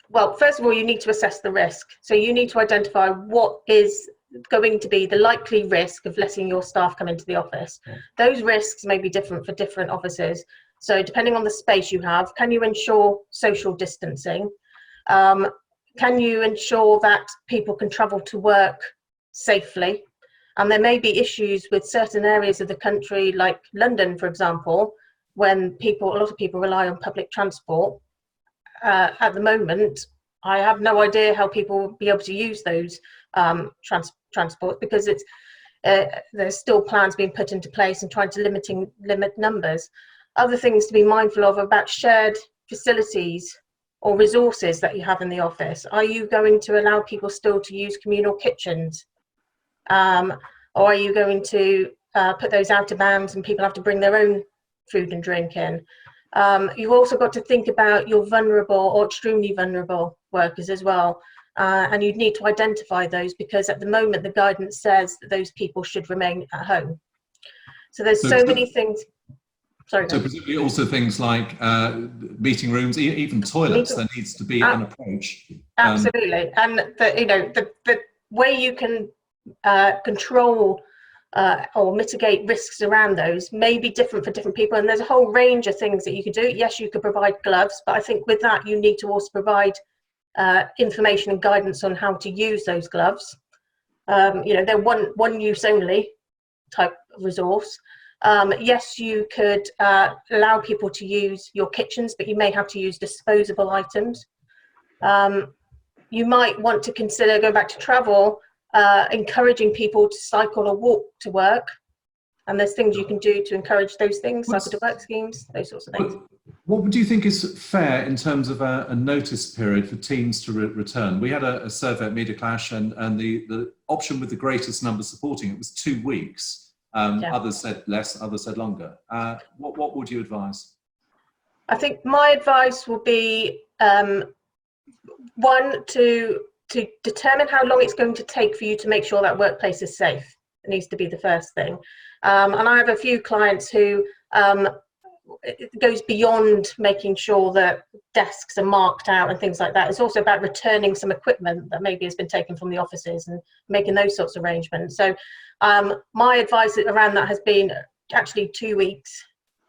Well, first of all, you need to assess the risk. So you need to identify what is going to be the likely risk of letting your staff come into the office. Those risks may be different for different offices. So depending on the space you have, can you ensure social distancing? Can you ensure that people can travel to work safely? And there may be issues with certain areas of the country, like London, for example, when a lot of people rely on public transport. At the moment, I have no idea how people will be able to use those transport, because there's still plans being put into place and trying to limit numbers. Other things to be mindful of about shared facilities or resources that you have in the office. Are you going to allow people still to use communal kitchens? Or are you going to put those out of bounds and people have to bring their own food and drink in? You've also got to think about your vulnerable or extremely vulnerable workers as well. And you'd need to identify those, because at the moment the guidance says that those people should remain at home. So there's so many things. Sorry. So presumably also things like meeting rooms, even toilets, there needs to be an approach. Absolutely. And the way you can control or mitigate risks around those may be different for different people, and there's a whole range of things that you could do. Yes, you could provide gloves, but I think with that you need to also provide information and guidance on how to use those gloves. They're one use only type of resource. Yes, you could allow people to use your kitchens, but you may have to use disposable items. You might want to consider, going back to travel, encouraging people to cycle or walk to work. And there's things you can do to encourage those things, cycle to work schemes, those sorts of things. What would you think is fair in terms of a notice period for teams to return? We had a survey at Media Clash, and the option with the greatest number supporting it was 2 weeks. Others said less, others said longer. What would you advise? I think my advice will be, one, to determine how long it's going to take for you to make sure that workplace is safe. It needs to be the first thing. And I have a few clients who it goes beyond making sure that desks are marked out and things like that. It's also about returning some equipment that maybe has been taken from the offices and making those sorts of arrangements. So my advice around that has been actually 2 weeks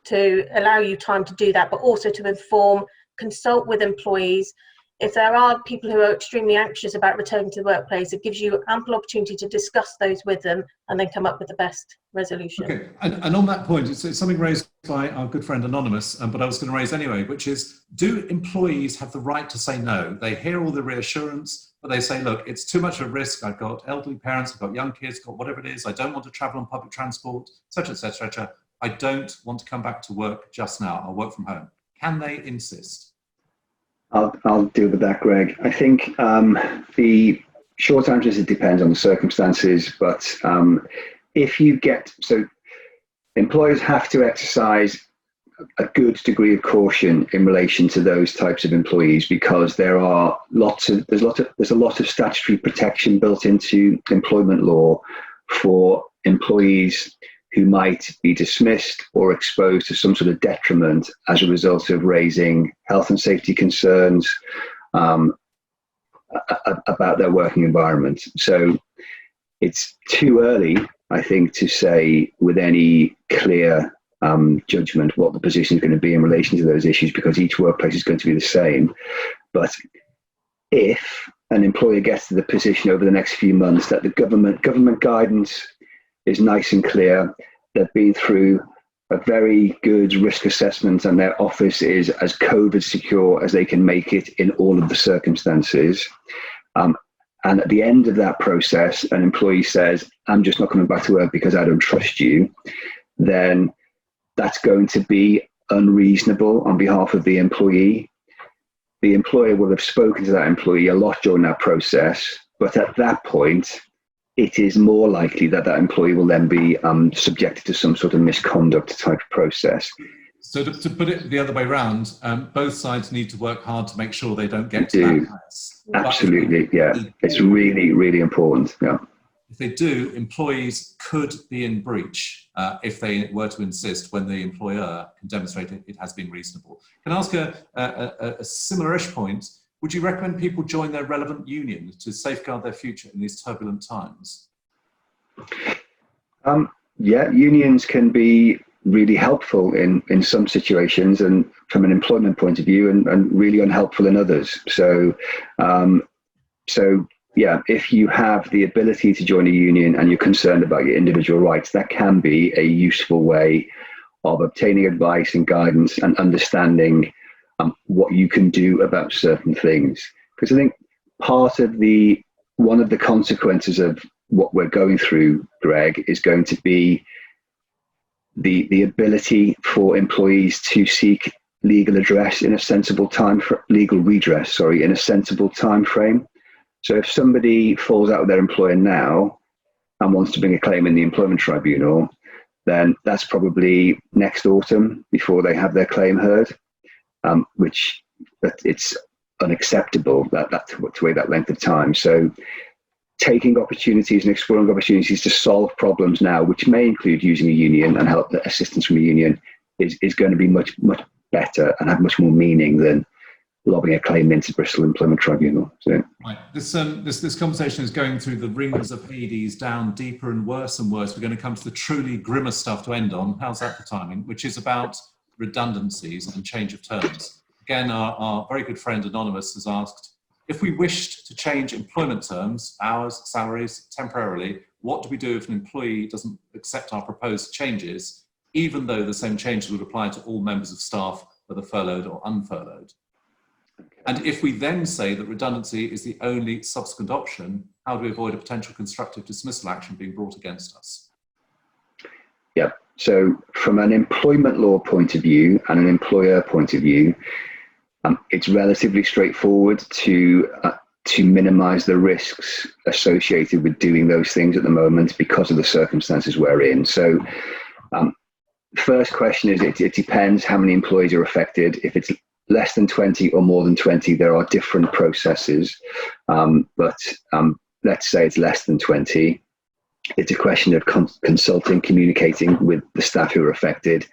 to allow you time to do that, but also to inform, consult with employees. If there are people who are extremely anxious about returning to the workplace, it gives you ample opportunity to discuss those with them and then come up with the best resolution. Okay, and on that point, it's something raised by our good friend Anonymous, but I was going to raise anyway, which is, do employees have the right to say no? They hear all the reassurance, but they say, look, it's too much of a risk. I've got elderly parents, I've got young kids, got whatever it is. I don't want to travel on public transport, etc., etc., etc. I don't want to come back to work just now. I'll work from home. Can they insist? I'll deal with that, Greg. I think the short answer is it depends on the circumstances, but if you get, so employers have to exercise a good degree of caution in relation to those types of employees, because there's a lot of statutory protection built into employment law for employees who might be dismissed or exposed to some sort of detriment as a result of raising health and safety concerns about their working environment. So it's too early, I think, to say with any clear judgment what the position is going to be in relation to those issues, because each workplace is going to be the same. But if an employer gets to the position over the next few months that the government guidance is nice and clear, they've been through a very good risk assessment, and their office is as COVID secure as they can make it in all of the circumstances. And at the end of that process, an employee says, I'm just not coming back to work because I don't trust you, then that's going to be unreasonable on behalf of the employee. The employer will have spoken to that employee a lot during that process, but at that point, it is more likely that that employee will then be subjected to some sort of misconduct type process. So to put it the other way around, both sides need to work hard to make sure they don't get to that mess. Absolutely, yeah. It's really, really important. Yeah. If they do, employees could be in breach if they were to insist when the employer can demonstrate it has been reasonable. Can I ask a similar-ish point? Would you recommend people join their relevant union to safeguard their future in these turbulent times? Yeah, unions can be really helpful in some situations and from an employment point of view, and really unhelpful in others. So yeah, if you have the ability to join a union and you're concerned about your individual rights, that can be a useful way of obtaining advice and guidance and understanding what you can do about certain things. Because I think one of the consequences of what we're going through, Greg, is going to be the ability for employees to seek legal redress in a sensible time frame. So if somebody falls out with their employer now and wants to bring a claim in the employment tribunal, then that's probably next autumn before they have their claim heard, which it's unacceptable to wait that length of time. So taking opportunities and exploring opportunities to solve problems now, which may include using a union and help the assistance from a union, is going to be much better and have much more meaning than lobbing a claim into Bristol Employment Tribunal. So. Right. This conversation is going through the rings of Hades down deeper and worse and worse. We're going to come to the truly grimmer stuff to end on. How's that for timing? Which is about redundancies and change of terms. Again, our very good friend Anonymous has asked, if we wished to change employment terms, hours, salaries, temporarily, what do we do if an employee doesn't accept our proposed changes, even though the same changes would apply to all members of staff, whether furloughed or unfurloughed? And if we then say that redundancy is the only subsequent option, how do we avoid a potential constructive dismissal action being brought against us? Yeah, so from an employment law point of view and an employer point of view, it's relatively straightforward to minimise the risks associated with doing those things at the moment because of the circumstances we're in. So first question is, it depends how many employees are affected. If it's less than 20 or more than 20, there are different processes, but let's say it's less than 20. It's a question of consulting, communicating with the staff who are affected,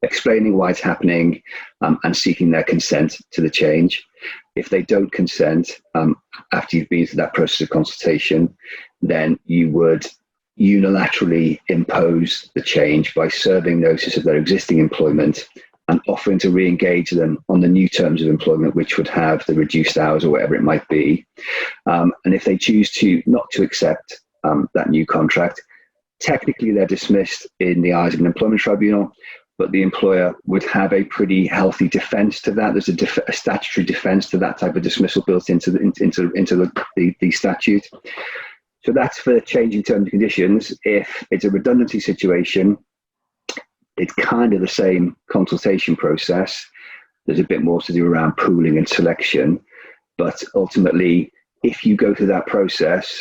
explaining why it's happening, and seeking their consent to the change. If they don't consent, after you've been through that process of consultation, then you would unilaterally impose the change by serving notice of their existing employment and offering to re-engage them on the new terms of employment, which would have the reduced hours or whatever it might be. And if they choose not to accept that new contract, technically they're dismissed in the eyes of an employment tribunal, but the employer would have a pretty healthy defence to that. There's a statutory defence to that type of dismissal built into the statute. So that's for changing terms and conditions. If it's a redundancy situation, it's kind of the same consultation process. There's a bit more to do around pooling and selection, but ultimately, if you go through that process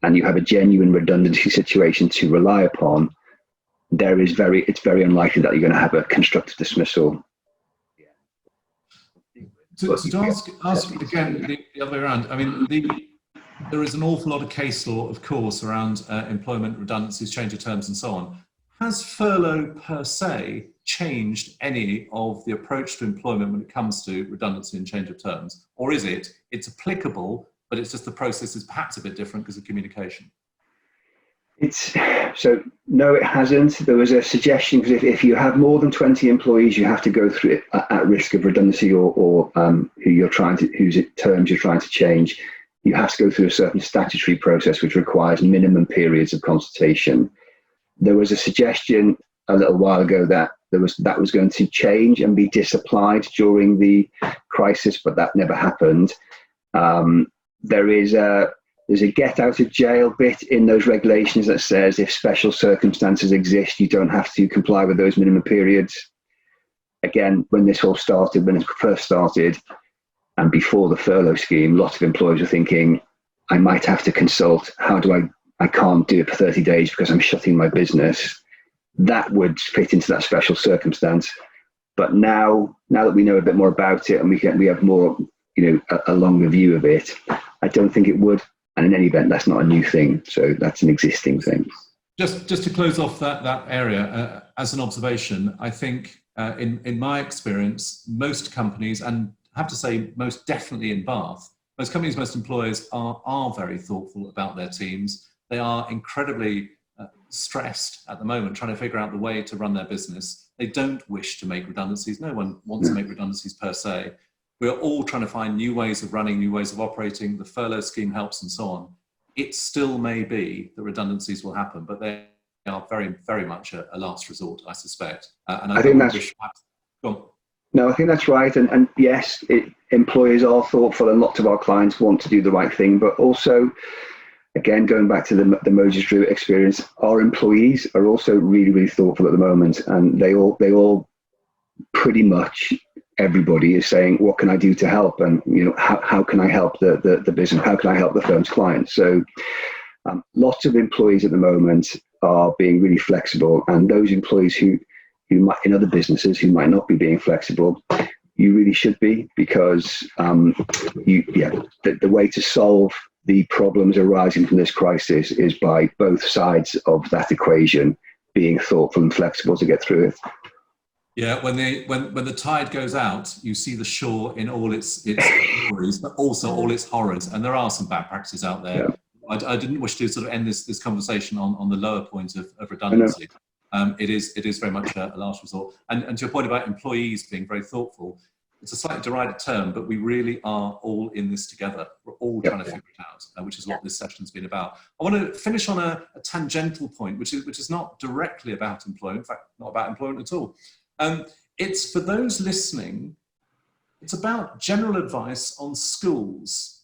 and you have a genuine redundancy situation to rely upon, it's very unlikely that you're going to have a constructive dismissal. To ask again the other way around, I mean, there is an awful lot of case law, of course, around employment redundancies, change of terms and so on. Has furlough per se changed any of the approach to employment when it comes to redundancy and change of terms? Or is it's applicable, but it's just the process is perhaps a bit different because of communication? No, it hasn't. There was a suggestion, because if you have more than 20 employees, you have to go through it at risk of redundancy or whose terms you're trying to change. You have to go through a certain statutory process which requires minimum periods of consultation. There was a suggestion a little while ago that that was going to change and be disapplied during the crisis, but that never happened. There's a get out of jail bit in those regulations that says if special circumstances exist, you don't have to comply with those minimum periods. Again, when this all started, when it first started, and before the furlough scheme, lots of employers were thinking, I might have to consult. How do I can't do it for 30 days because I'm shutting my business. That would fit into that special circumstance. But now that we know a bit more about it and we have more, a longer view of it, I don't think it would. And in any event, that's not a new thing. So that's an existing thing. Just to close off that area, as an observation, I think in my experience, most companies, and I have to say most definitely in Bath, most companies, most employers are very thoughtful about their teams. They are incredibly stressed at the moment, trying to figure out the way to run their business. They don't wish to make redundancies. No one wants to make redundancies per se. We're all trying to find new ways of running, new ways of operating. The furlough scheme helps and so on. It still may be that redundancies will happen, but they are very, very much a last resort, I suspect. And I think that's... Go on. No, I think that's right. And yes, employers are thoughtful and lots of our clients want to do the right thing. But also, again, going back to the Mogers Drewett experience, our employees are also really, really thoughtful at the moment. And they all pretty much, everybody is saying, what can I do to help? And, how can I help the business? How can I help the firm's clients? So lots of employees at the moment are being really flexible. And those employees who might, in other businesses, who might not be being flexible, you really should be, because the way to solve the problems arising from this crisis is by both sides of that equation being thoughtful and flexible to get through it. Yeah, when the tide goes out, you see the shore in all its glories, but also all its horrors. And there are some bad practices out there. Yeah. I didn't wish to sort of end this conversation on the lower point of redundancy. It is very much a last resort. And to your point about employees being very thoughtful, it's a slightly derided term, but we really are all in this together. We're all trying to figure it out, which is what this session's been about. I want to finish on a tangential point, which is not directly about employment, in fact, not about employment at all. It's for those listening, it's about general advice on schools.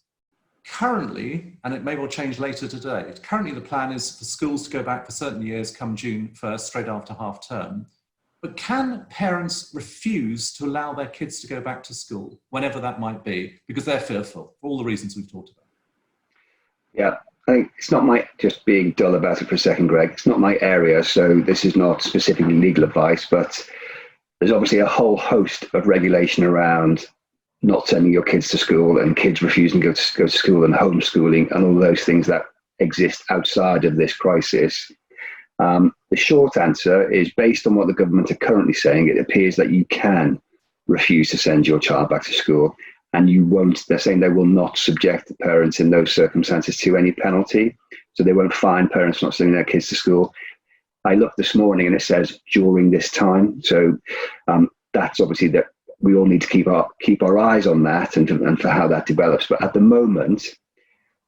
Currently, and it may well change later today, currently the plan is for schools to go back for certain years come June 1st, straight after half term. But can parents refuse to allow their kids to go back to school, whenever that might be, because they're fearful, for all the reasons we've talked about? Yeah, I think it's not just being dull about it for a second, Greg, it's not my area, so this is not specifically legal advice, but there's obviously a whole host of regulation around not sending your kids to school and kids refusing to go to school and homeschooling and all those things that exist outside of this crisis. The short answer is, based on what the government are currently saying, it appears that you can refuse to send your child back to school, and you won't. They're saying they will not subject the parents in those circumstances to any penalty. So they won't fine parents for not sending their kids to school. I looked this morning and it says during this time. So that's obviously that we all need to keep our eyes on that and for how that develops. But at the moment,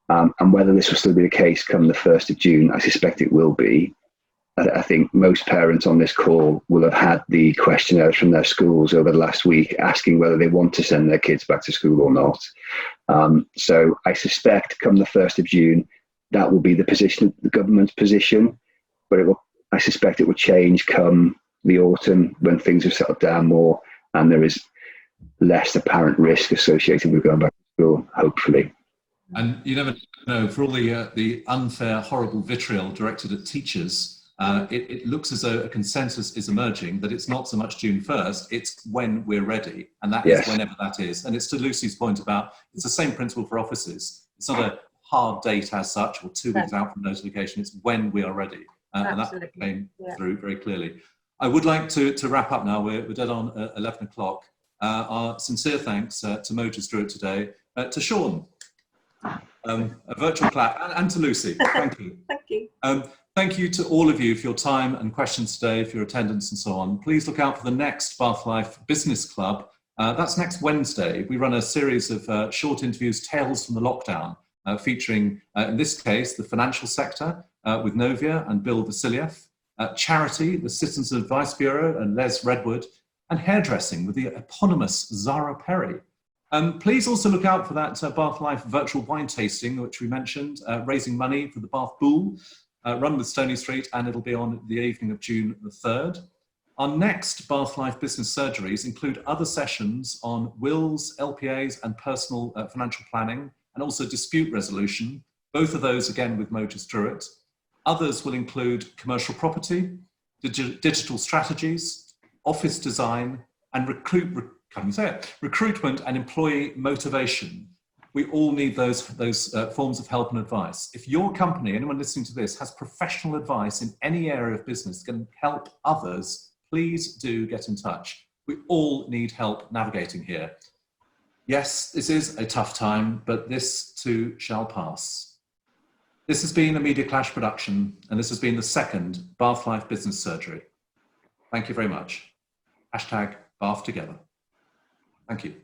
and whether this will still be the case come the 1st of June, I suspect it will be. I think most parents on this call will have had the questionnaires from their schools over the last week asking whether they want to send their kids back to school or not. So I suspect come the 1st of June, that will be the government's position, but I suspect it will change come the autumn when things have settled down more and there is less apparent risk associated with going back to school, hopefully. And you never know, for all the unfair, horrible vitriol directed at teachers, it looks as though a consensus is emerging that it's not so much June 1st, it's when we're ready. And that is whenever that is. And it's to Lucy's point about, it's the same principle for offices. It's not a hard date as such or 2 weeks out from notification, it's when we are ready. And that came through very clearly. I would like to wrap up now. We're dead on 11 o'clock. Our sincere thanks to Mogers Drewett today, to Sean, a virtual clap, and to Lucy. Thank you. Thank you. Thank you to all of you for your time and questions today, for your attendance and so on. Please look out for the next Bath Life Business Club. That's next Wednesday. We run a series of short interviews, Tales from the Lockdown, featuring, in this case, the financial sector with Novia and Bill Vasiliev. charity, the Citizens Advice Bureau and Les Redwood, and hairdressing with the eponymous Zara Perry. Please also look out for that Bath Life virtual wine tasting, which we mentioned, raising money for the Bath Bull, run with Stony Street, and it'll be on the evening of June the 3rd. Our next Bath Life business surgeries include other sessions on wills, LPAs, and personal financial planning, and also dispute resolution, both of those again with Mogers Drewett. Others will include commercial property, digital strategies, office design, and recruitment and employee motivation. We all need those forms of help and advice. If your company, anyone listening to this, has professional advice in any area of business that can help others, please do get in touch. We all need help navigating here. Yes, this is a tough time, but this too shall pass. This has been a Media Clash production, and this has been the second Bath Life Business Surgery. Thank you very much. #BathTogether. Thank you.